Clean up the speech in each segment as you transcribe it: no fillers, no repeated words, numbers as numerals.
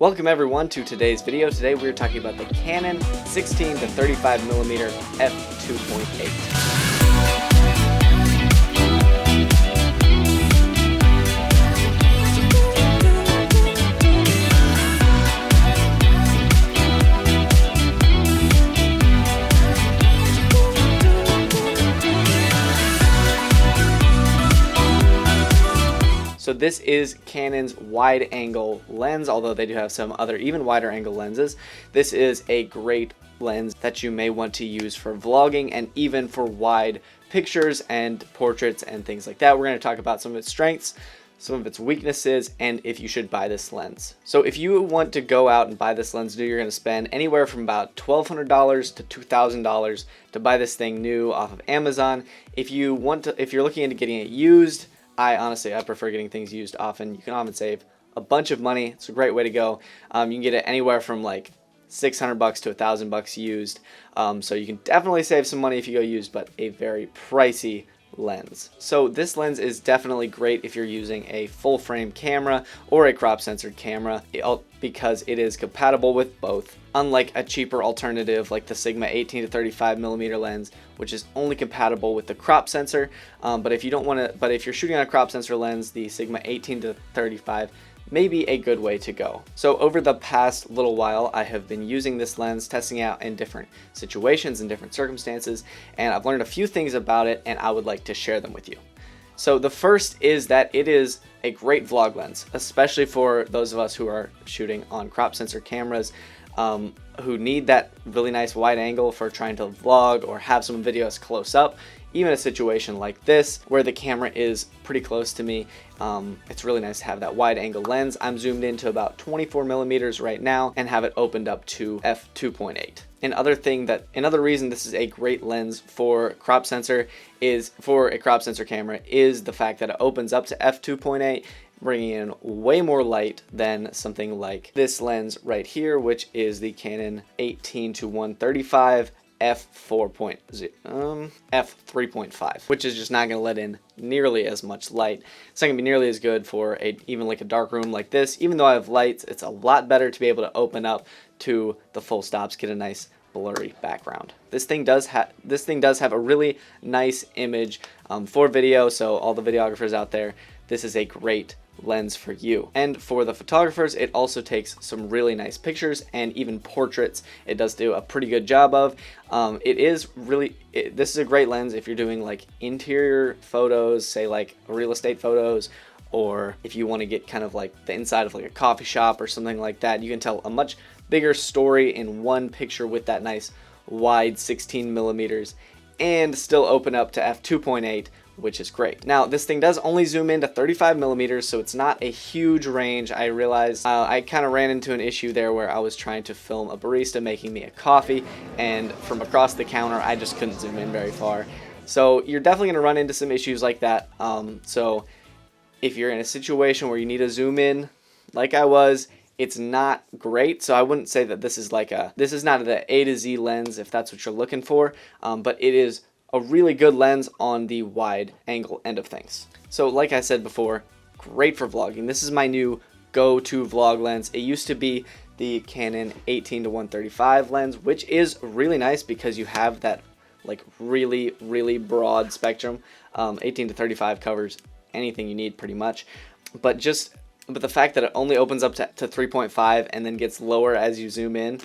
Welcome everyone to today's video. Today we're talking about the Canon 16-35mm f2.8. So this is Canon's wide angle lens, although they do have some other even wider angle lenses. This is a great lens that you may want to use for vlogging and even for wide pictures and portraits and things like that. We're going to talk about some of its strengths, some of its weaknesses, and if you should buy this lens. So if you want to go out and buy this lens new, you're going to spend anywhere from about $1,200 to $2,000 to buy this thing new off of Amazon. If you're looking into getting it used, I prefer getting things used often. You can often save a bunch of money. It's a great way to go. You can get it anywhere from like $600 to $1,000 used. So you can definitely save some money if you go used, but a very pricey lens. So this lens is definitely great if you're using a full frame camera or a crop censored camera because it is compatible with both. Unlike a cheaper alternative like the Sigma 18-35mm lens, which is only compatible with the crop sensor. But if you're shooting on a crop sensor lens, the Sigma 18-35 may be a good way to go. So over the past little while, I have been using this lens, testing out in different situations and different circumstances, and I've learned a few things about it, and I would like to share them with you. So the first is that it is a great vlog lens, especially for those of us who are shooting on crop sensor cameras, who need that really nice wide angle for trying to vlog or have some videos close up. Even a situation like this where the camera is pretty close to me, it's really nice to have that wide angle lens. I'm zoomed into about 24mm right now and have it opened up to f2.8. Another reason this is a great lens for crop sensor for a crop sensor camera is the fact that it opens up to f2.8, bringing in way more light than something like this lens right here, which is the Canon 18-135 f3.5, which is just not going to let in nearly as much light. It's not going to be nearly as good for even like a dark room like this. Even though I have lights, it's a lot better to be able to open up to the full stops, get a nice blurry background. This thing does have a really nice image for video, so all the videographers out there, this is a great lens for you. And for the photographers, it also takes some really nice pictures and even portraits. It does do a pretty good job of. This is a great lens if you're doing like interior photos, say like real estate photos, or if you want to get kind of like the inside of like a coffee shop or something like that. You can tell a much bigger story in one picture with that nice wide 16mm and still open up to f2.8, which is great. Now, this thing does only zoom into 35mm, so it's not a huge range. I realized I kind of ran into an issue there where I was trying to film a barista making me a coffee, and from across the counter, I just couldn't zoom in very far. So you're definitely going to run into some issues like that. So if you're in a situation where you need to zoom in, like I was, it's not great. So I wouldn't say that this is not the A to Z lens if that's what you're looking for, but it is a really good lens on the wide angle end of things. So like I said before, great for vlogging. This is my new go-to vlog lens. It used to be the Canon 18-135 lens, which is really nice because you have that like really, really broad spectrum. 18-35 covers anything you need pretty much. But the fact that it only opens up to 3.5 and then gets lower as you zoom in,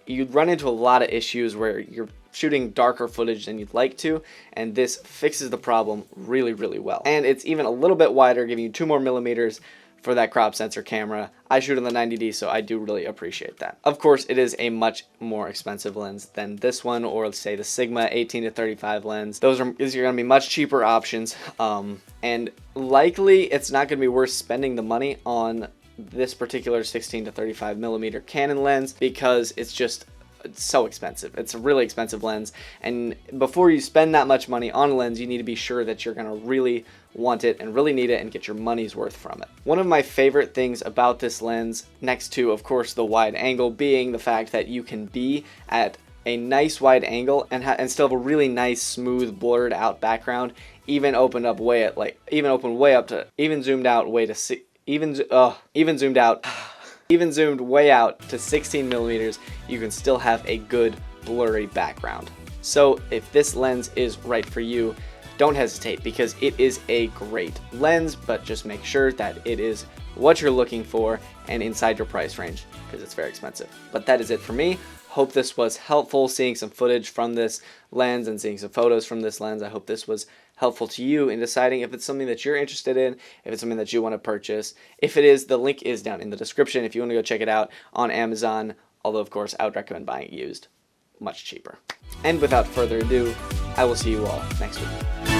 you'd run into a lot of issues where you're shooting darker footage than you'd like to, and this fixes the problem really, really well. And it's even a little bit wider, giving you 2 more millimeters for that crop sensor camera. I shoot on the 90D, so I do really appreciate that. Of course, it is a much more expensive lens than this one, or say the Sigma 18-35 lens. These are going to be much cheaper options, and likely it's not going to be worth spending the money on this particular 16-35mm Canon lens because it's so expensive. It's a really expensive lens, and before you spend that much money on a lens, you need to be sure that you're going to really want it and really need it and get your money's worth from it. One of my favorite things about this lens, next to of course the wide angle, being the fact that you can be at a nice wide angle and still have a really nice smooth blurred out background, even zoomed out way to see, even zoomed out Even zoomed way out to 16 millimeters, you can still have a good blurry background. So if this lens is right for you, don't hesitate, because it is a great lens, but just make sure that it is what you're looking for and inside your price range, because it's very expensive. But that is it for me. Hope this was helpful, seeing some footage from this lens and seeing some photos from this lens. I hope this was helpful to you in deciding if it's something that you're interested in, if it's something that you want to purchase. If it is, the link is down in the description if you want to go check it out on Amazon, although of course I would recommend buying it used, much cheaper. And without further ado, I will see you all next week.